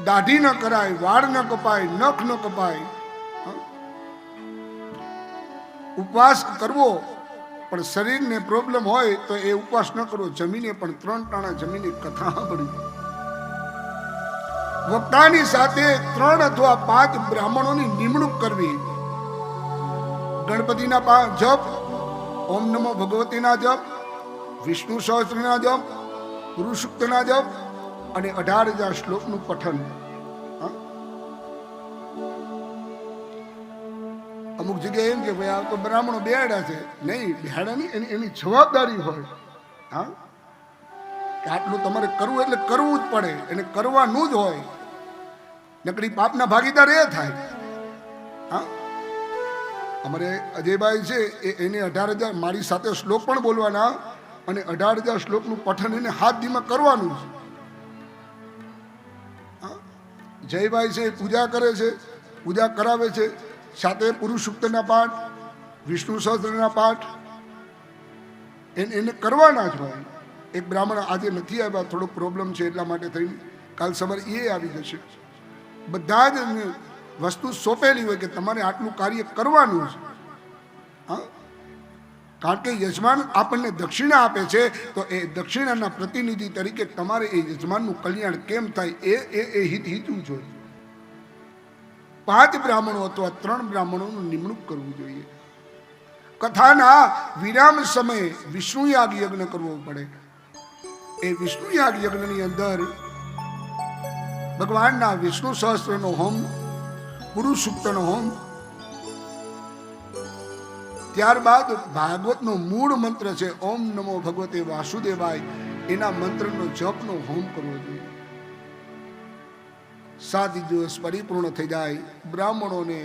દાઢી ન કરાય, વાળ ન કપાય, નખ ન કપાય, ઉપવાસ કરવો, પણ શરીરને પ્રોબ્લેમ હોય તો એ ઉપવાસ ન કરવો. જમીને પણ 3 ટાણા જમીને કથા સાંભળવી. વક્તાની સાથે 3 અથવા 5 બ્રાહ્મણોની નિમણૂક કરવી. ગણપતિના જપ, ઓમ નમો ભગવતીના જપ, વિષ્ણુ સહસ્ત્રના જપ, ગુરુ સૂક્તના જપ અને 18,000 શ્લોકનું પઠન. અમુક જગ્યાએ એમ કે ભાઈ આ તો બ્રાહ્મણો બેહાડ્યા છે. નહીં, બેહાડ્યા નહીં, એની જવાબદારી હોય. હા, કે આટલું તમારે કરવું એટલે કરવું જ પડે, એને કરવાનું જ હોય. નકરી પાપના ભાગીદાર એ થાય. હા, અમારે અજયભાઈ છે એને 18,000 મારી સાથે શ્લોક પણ બોલવાના અને 18,000 શ્લોકનું પઠન એને હાથ દીમાં કરવાનું છે. જયભાઈ છે પૂજા કરે છે, પૂજા કરાવે છે, સાથે પુરુષ સૂક્તના પાઠ, વિષ્ણુ સહસ્ત્રના પાઠ એને કરવાના જ હોય. એક બ્રાહ્મણ આજે નથી આવ્યા, થોડો પ્રોબ્લેમ છે એટલા માટે થઈને, કાલ સવારે એ આવી જશે. બધા જ વસ્તુ સોંપેલી હોય કે તમારે આટલું કાર્ય કરવાનું છે. હા, કારણ કે યજમાન આપણને દક્ષિણા આપે છે, તો એ દક્ષિણાના પ્રતિનિધિ તરીકે તમારે એ યજમાનનું કલ્યાણ કેમ થાય એ હિતવું જોઈએ. 5 બ્રાહ્મણો અથવા 3 બ્રાહ્મણોનું નિમણૂક કરવું જોઈએ. કથાના વિરામ સમયે વિષ્ણુ યાગ યજ્ઞ કરવો પડે. એ વિષ્ણુ યાગ યજ્ઞની અંદર ભગવાનના વિષ્ણુ સહસ્ત્રનો હોમ, ગુરુ સૂક્તનો હોમ, ત્યારબાદ ભાગવતનો મૂળ મંત્ર છે ઓમ નમો ભગવતે વાસુદેવાય, એના મંત્રનો જપનો હોમ કરવો જોઈએ. 7 દિવસ પરિપૂર્ણ થઈ જાય. બ્રાહ્મણોને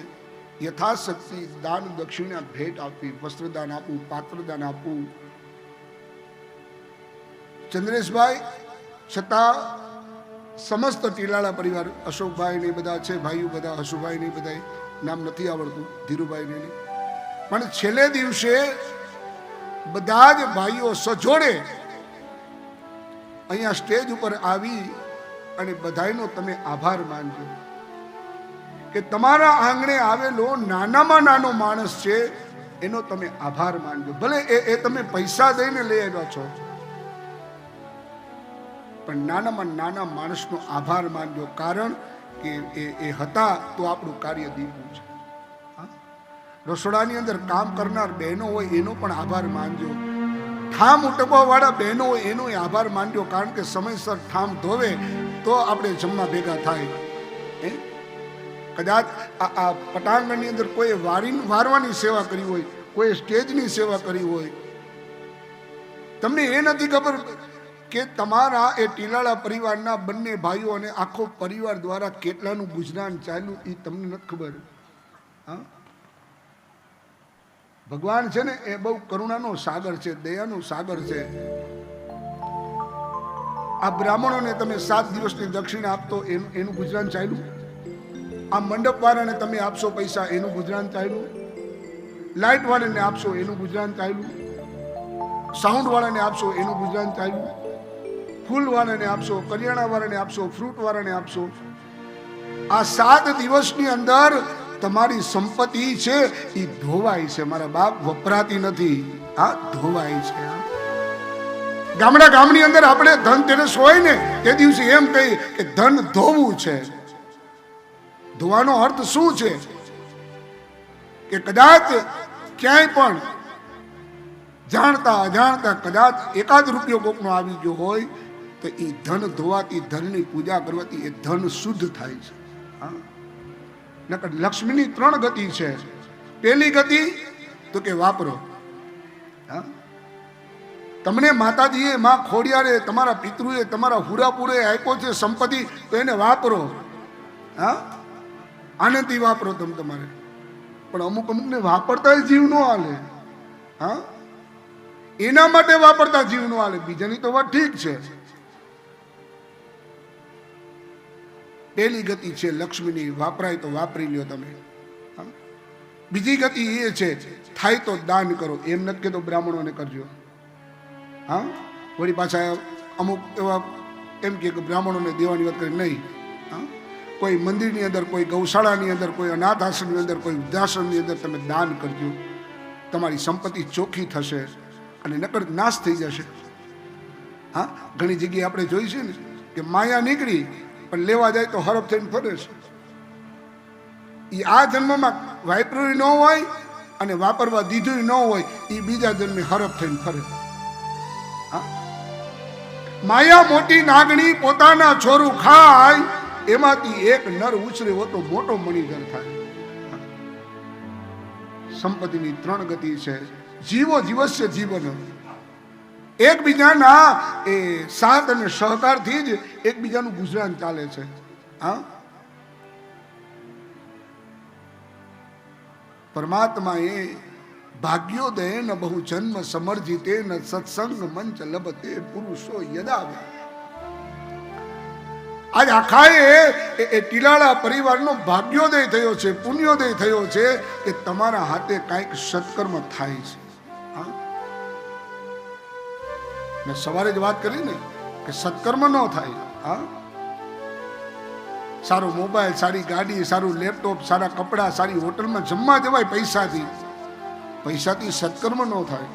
યથાશક્તિ દાન દક્ષિણા ભેટ આપવી, વસ્ત્રદાન આપવું, પાત્રદાન આપવું. ચંદ્રેશભાઈ છતાં સમસ્ત ટીલાળા પરિવાર, અશોકભાઈ ને બધા છે, ભાઈઓ બધા, હસુભાઈ ને બધા, નામ નથી આવડતું, ધીરુભાઈ ને, પણ છેલ્લે દિવસે બધા જ ભાઈઓ સજોડે અહીંયા સ્ટેજ ઉપર આવી અને બધાનો તમે આભાર માનજો કે તમારા આંગણે આવેલો નાનામાં નાનો માણસ છે એનો તમે આભાર માનજો. ભલે એ તમે પૈસા દઈને લઈ આવ્યા છો, પણ નાનામાં નાના માણસનો આભાર માનજો. કારણ કે એ હતા તો આપણું કાર્ય દીધું છે. રસોડાની અંદર કામ કરનાર બહેનો હોય એનો પણ આભાર માનજો. ઠામ ઉટકવા વાળા બહેનો હોય એનો આભાર માનજો. કારણ કે સમયસર ઠામ ધોવે તો આપણે જમવા ભેગા થાય. કદાચ આ પટાંગણની અંદર કોઈ વારવાની સેવા કરી હોય, કોઈ સ્ટેજની સેવા કરી હોય, તમને એ નથી ખબર કે તમારા એ ટીલાળા પરિવારના બંને ભાઈઓ અને આખો પરિવાર દ્વારા કેટલાનું ગુજરાન ચાલ્યું એ તમને નથી ખબર. હા, ભગવાન છે ને એ બહુ કરુણાનો સાગર છે, દયાનો સાગર છે. આ બ્રાહ્મણોને તમે 7 દિવસની દક્ષિણા આપતો એનું ગુજરાન ચાલ્યું. આ મંડપ વાળાને તમે આપશો પૈસા એનું ગુજરાન ચાલ્યું. લાઇટ વાળાને આપશો એનું ગુજરાન ચાલ્યું. સાઉન્ડ વાળાને આપશો એનું ગુજરાન ચાલ્યું. ફૂલ વાળાને આપશો, કરિયાણા વાળાને આપશો, ફ્રૂટ વાળાને આપશો. આ 7 દિવસની અંદર તમારી સંપત્તિ છે એ ધોવાય છે મારા બાપ, વપરાતી નથી. આ ધોવાય છે. ગામની અંદર આપણે ધનતેરસ હોય ને તે દિવસે એમ કહી કે ધન ધોવું છે. ધોવાનો અર્થ શું છે કે કદાચ ક્યાંય પણ જાણતા અજાણતા કદાચ એકાદ રૂપિયો કોકનો આવી ગયો હોય તો એ ધન ધોવાથી, ધનની પૂજા કરવાથી એ ધન શુદ્ધ થાય છે. હા, નકર લક્ષ્મીની 3 ગતિ છે. પહેલી ગતિ તો કે વાપરો. હા, તમને માતાજીએ, માં ખોડિયારે, તમારા પિતૃએ, તમારા હુરાપુરે આપ્યો છે સંપત્તિ, તો એને વાપરો. હા, આનંદથી વાપરો તમે તમારે. પણ અમુકને વાપરતા જીવ ન હાલે. હા, એના માટે વાપરતા જીવ ન હાલે. બીજાની તો વાત ઠીક છે. પહેલી ગતિ છે લક્ષ્મીની, વાપરાય તો વાપરી લ્યો તમે. બીજી ગતિ એ છે થાય તો દાન કરો. એમ નથી કહેતો બ્રાહ્મણોને કરજો. હા, વળી પાછા અમુક એવા એમ કે બ્રાહ્મણોને દેવાની વાત કરી નહીં. હા, કોઈ મંદિરની અંદર, કોઈ ગૌશાળાની અંદર, કોઈ અનાથ આશ્રમની અંદર, કોઈ વૃદ્ધાશ્રમની અંદર તમે દાન કરજો. તમારી સંપત્તિ ચોખ્ખી થશે અને નકર નાશ થઈ જશે. હા, ઘણી જગ્યાએ આપણે જોઈ છે ને કે માયા નીકળી પણ લેવા જાય તો હરફ થઈને ફરે છે. એ આ જન્મમાં વાપર્યું ન હોય અને વાપરવા દીધું ન હોય, એ બીજા જન્મે હરફ થઈને ફરે. માયા મોટી નાગણી પોતાના છોરું ખાય, એમાંથી એક નર ઉછરે તો મોટો મણિધર થાય. સંપત્તિની 3 ગતિ છે. જીવો જીવસ્ય જીવન. એકબીજાના એ સાથ અને સહકારથી જ એકબીજાનું ગુજરાન ચાલે છે. હા, પરમાત્મા એ ભાગ્યોદય ન બહુ જન્મ સમર્જિતે ન સત્સંગ મંચ લભતે પુરુષો યદા. આજ આખા એ ટીલાળા પરિવારનો ભાગ્યોદય થયો છે, પુણ્યોદય થયો છે કે તમારા હાથે કાંઈક સત્કર્મ થાય છે. હા, મેં સવારે જ વાત કરી ને કે સત્કર્મ ન થાય. હા, સારો મોબાઈલ, સારી ગાડી, સારું લેપટોપ, સારા કપડા, સારી હોટલમાં જમવા જવાય પૈસાથી સત્કર્મ ન થાય.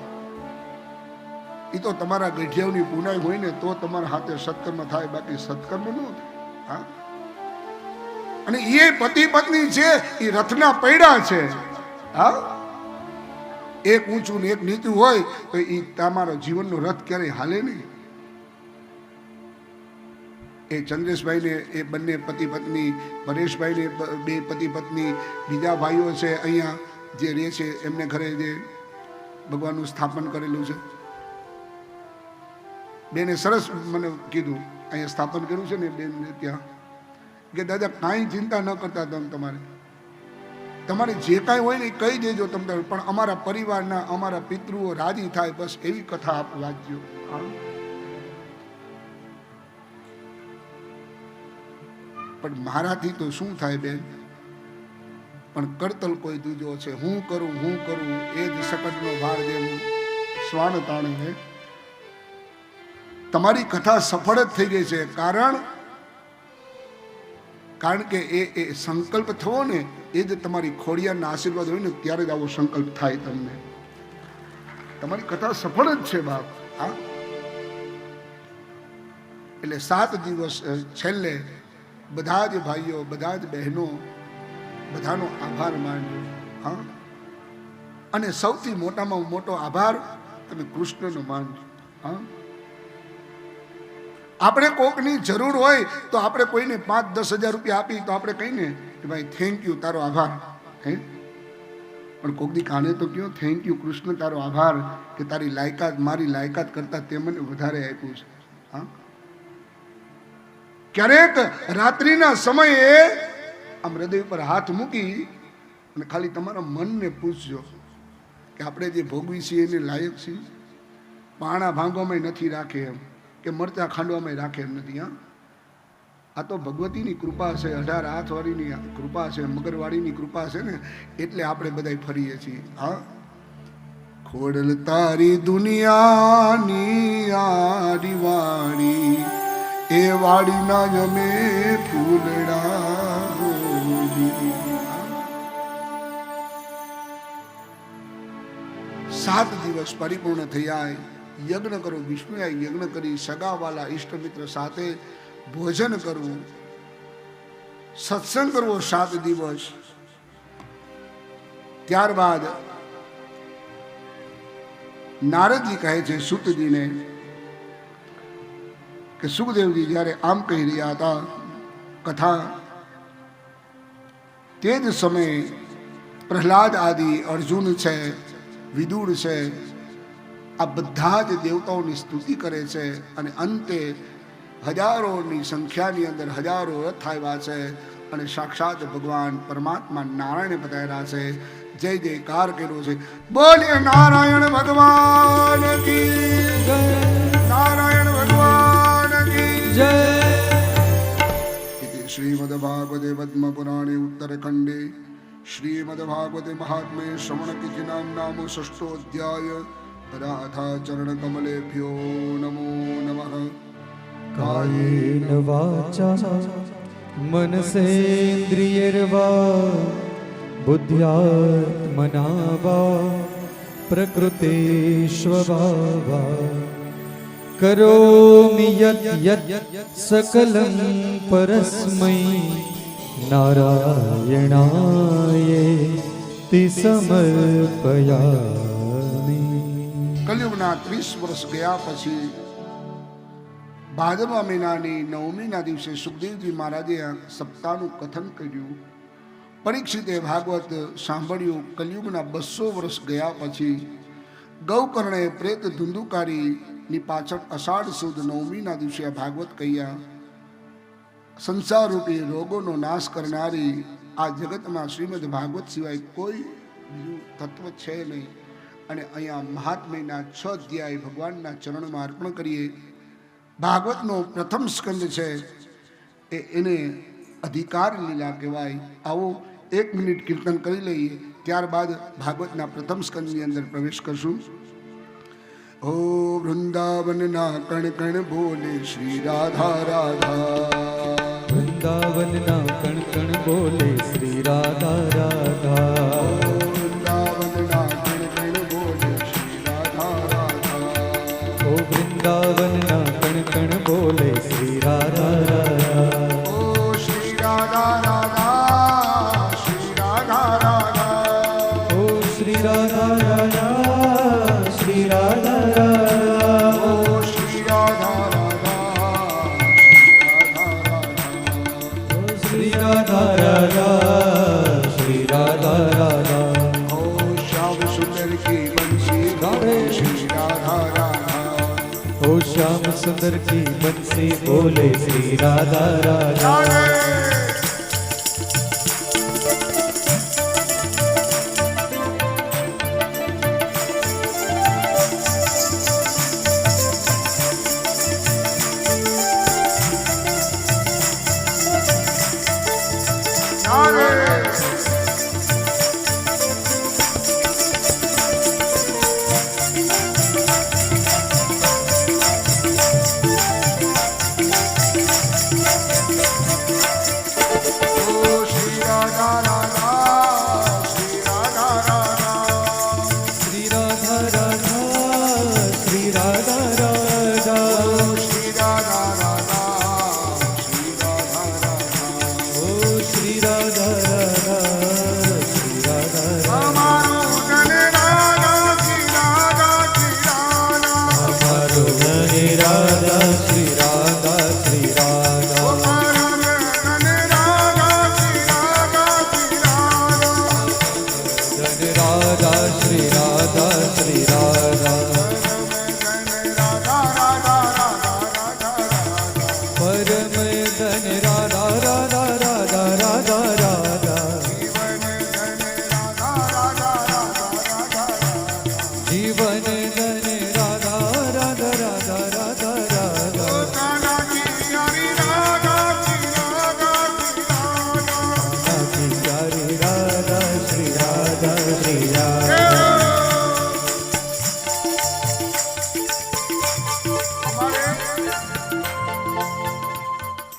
એ તો તમારા ગઢિયાઓની પુનાઈ હોય ને તો તમારા હાથે સત્કર્મ થાય, બાકી સત્કર્મ ન થાય. હા, અને એ પતિ પત્ની છે એ રથના પૈડા છે. હા, એક ઊંચું ને એક નીચું હોય તો એ તમારો જીવનનો રથ ક્યારેય હાલે નહીં. એ ચંદ્રેશભાઈને એ બંને પતિ પત્ની, પરેશભાઈને 2 પતિ પત્ની, બીજા ભાઈઓ છે અહીંયા જે રહે છે એમને ઘરે જે ભગવાનનું સ્થાપન કરેલું છે. બેને સરસ મને કીધું અહીંયા સ્થાપન કર્યું છે ને બેનને ત્યાં, કે દાદા કાંઈ ચિંતા ન કરતા તમારે જે કાંઈ હોય ને એ કહી દેજો તમને, પણ અમારા પરિવારના, અમારા પિતૃઓ રાજી થાય બસ એવી કથા આપ વાંચજો. પણ મારાથી તો શું થાય બેન, પણ કરતલ કોઈ દૂજો છે. હું કરું એ જ સકટનો ભાર દેવું શ્વાન તાણે હે. તમારી કથા સફળ જ થઈ ગઈ છે. કારણ કે એ સંકલ્પ થવો ને એ જ તમારી ખોડિયારના આશીર્વાદ હોય ને ત્યારે જ આવો સંકલ્પ થાય તમને. તમારી કથા સફળ જ છે બાપ. હા, એટલે 7 દિવસ છેલ્લે બધા જ ભાઈઓ, બધા જ બહેનો, બધાનો આભાર માનજો. હા, અને સૌથી મોટામાં મોટો આભાર તમે કૃષ્ણનો માનજો. હા, આપણે કોકની જરૂર હોય તો આપણે કોઈને 5-10 હજાર રૂપિયા આપી તો આપણે કહીને કે ભાઈ થેન્ક યુ, તારો આભાર. હે, પણ કોકની કાને તો કયો થેન્ક યુ કૃષ્ણ, તારો આભાર કે તારી લાયકાત, મારી લાયકાત કરતા તે મને વધારે આપ્યું છે. હા, ક્યારેક રાત્રિના સમયે આમ હૃદય પર હાથ મૂકી અને ખાલી તમારા મનને પૂછજો કે આપણે જે ભોગવી છીએ એને લાયક છીએ. પાણા ભાંગવામાં નથી રાખે એમ, કે મરચા ખાંડવામાં રાખે એમ નથી. હા, આ તો ભગવતીની કૃપા છે, 18 હાથવાળીની કૃપા છે, મગરવાળીની કૃપા છે ને એટલે આપણે બધા ફરીએ છીએ. હા, ખોડલ તારી દુનિયાની આડી વાડી, એ વાડીના જમે ફૂલડા. 7 દિવસ પરિપૂર્ણ થયા. યજ્ઞ કરો, વિષ્ણુએ યજ્ઞ કરી, સગાવાલા ઈષ્ટ મિત્ર સાથે ભોજન કરવું, સત્સંગ કરવો 7 દિવસ. ત્યારબાદ નારદજી કહે છે સુતજીને કે સુખદેવજી જ્યારે આમ કહી રહ્યા હતા કથા, તે જ સમયે પ્રહલાદ આદિ, અર્જુન છે, વિદુર છે, આ બધા જ દેવતાઓની સ્તુતિ કરે છે. અને અંતે હજારોની સંખ્યાની અંદર હજારો રથ આવ્યા છે અને સાક્ષાત ભગવાન પરમાત્મા નારાયણ પધાર્યા છે. જય જયકાર કર્યો છે. બોલીએ નારાયણ ભગવાન કી જય, નારાયણ ભગવાન કી જય. શ્રીમદ ભાગવતે પદ્મ પુરાણે ઉત્તરખંડે શ્રીમદ ભાગવતે મહાત્મ્ય શ્રવણ कीर्ति नाम 6 अध्याय राधा चरण कमलेभ्यो नमो नमः. कायेन वाचा मनसेन्द्रियर्वा बुद्ध्यात्मना वा प्रकृतेष्वभावा करोमि यत् यत् सकलं परस्मै नारायणायेति समर्पयामि। કલયુગના 30 વર્ષ ગયા પછી ભાદરવા મહિનાની નવમીના દિવસે સુખદેવજી મહારાજે આ સપ્તાહનું કથન કર્યું. પરીક્ષિતે ભાગવત સાંભળ્યું. કલયુગના 200 વર્ષ ગયા પછી ગૌકર્ણે પ્રેત ધુંધુકારીની પાછળ અષાઢ સુદ નવમીના દિવસે આ ભાગવત કહ્યા. સંસાર રૂપી રોગોનો નાશ કરનારી આ જગતમાં શ્રીમદ ભાગવત સિવાય કોઈ બીજું તત્વ છે નહીં. અને અહીંયા મહાત્મ્યના 6 અધ્યાય ભગવાનના ચરણમાં અર્પણ કરીએ. ભાગવતનો પ્રથમ સ્કંદ છે એને અધિકાર લીલા કહેવાય. આવો 1 મિનિટ કીર્તન કરી લઈએ, ત્યારબાદ ભાગવતના પ્રથમ સ્કંદની અંદર પ્રવેશ કરશું. ઓ વૃંદાવનના કણ કણ બોલે શ્રી રાધા રાધા. વૃંદાવનના કણ કણ બોલે શ્રી રાધા રાધા. વૃંદાવનના કણ કણ બોલે શ્રી રાધા રાધા. ઓ વૃંદાવનના કણ કણ બોલે શ્રી રાધા રાધા. ઓ શ્રી રાધા રાધા શ્રી રાધા રાધા. ઓ શ્રી રાધા રાધા શ્રી રાધા રાધા. ઓ શ્રી રાધા રાધા શ્રી રાધા રાધા. શ્રી રાધા રાધા શ્રી રાધા રાધા. ઓ શ્યામ સુંદર કી બંસી ગાવે શ્રી રાધા રાધા. ઓ શ્યામ સુંદર કી બંસી બોલે શ્રી રાધા રાધા.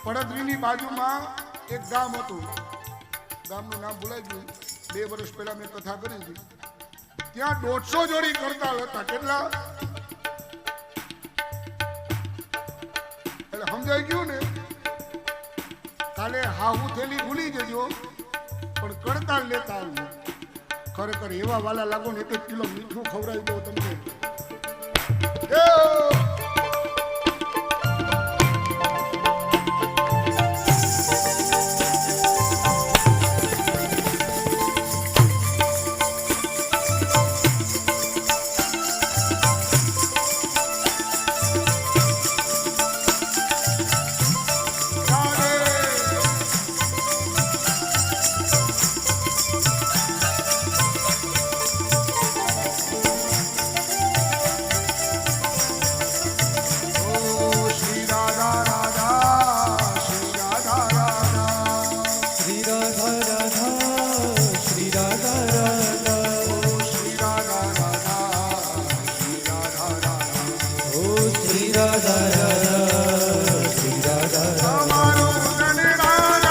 પડદરીની બાજુમાં એક ગામ હતું. ગામનું નામ ભૂલાઈ ગયું. 2 વર્ષ પહેલા મેં કથા કરી હતી. ત્યાં 150 જોડી કરતાલ હતા. કેટલા? એટલે સમજાઈ ગયું ને. કાલે હાહુ થેલી ભૂલી જજો, પણ કરતાલ લેતા આવજો. ખરેખર એવા વાલા લાગો ને 1 કિલો મીઠું ખવડાવી દો તમને. શ્રી રાધા રાધા શ્રી રાધા રાધા.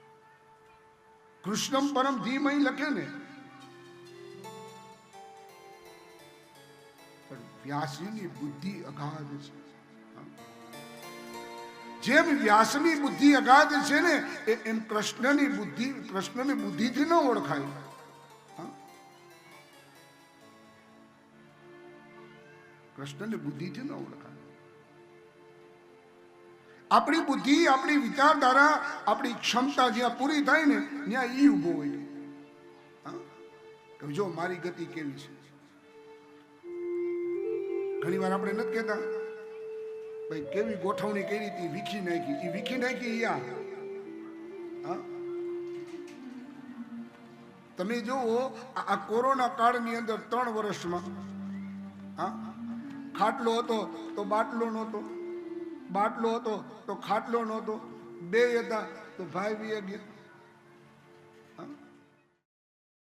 કૃષ્ણમ પરમ ધીમહિ લખે ને, પણ વ્યાસજીની બુદ્ધિ અગાધ છે. જેમ વ્યાસની બુદ્ધિ અગાધ છે ને એમ કૃષ્ણની બુદ્ધિથી ન ઓળખાય. કૃષ્ણની બુદ્ધિથી ન ઓળખાય. આપણી બુદ્ધિ, આપણી વિચારધારા, આપણી ક્ષમતા જ્યાં પૂરી થાય ને ત્યાં ઈ ઉભો હોય. જો મારી ગતિ કેવી છે. ઘણી વાર આપણે નથી કહેતા ભાઈ કેવી ગોઠવણી કરી હતી, વીખી નાખી. એ વીખી નાખી યા. તમે જુઓ આ કોરોના કાળની અંદર 3 વર્ષમાં ખાટલો હતો તો બાટલો નહોતો, બાટલો હતો તો ખાટલો નહોતો, 2 હતા તો ભાઈ બી ગયા.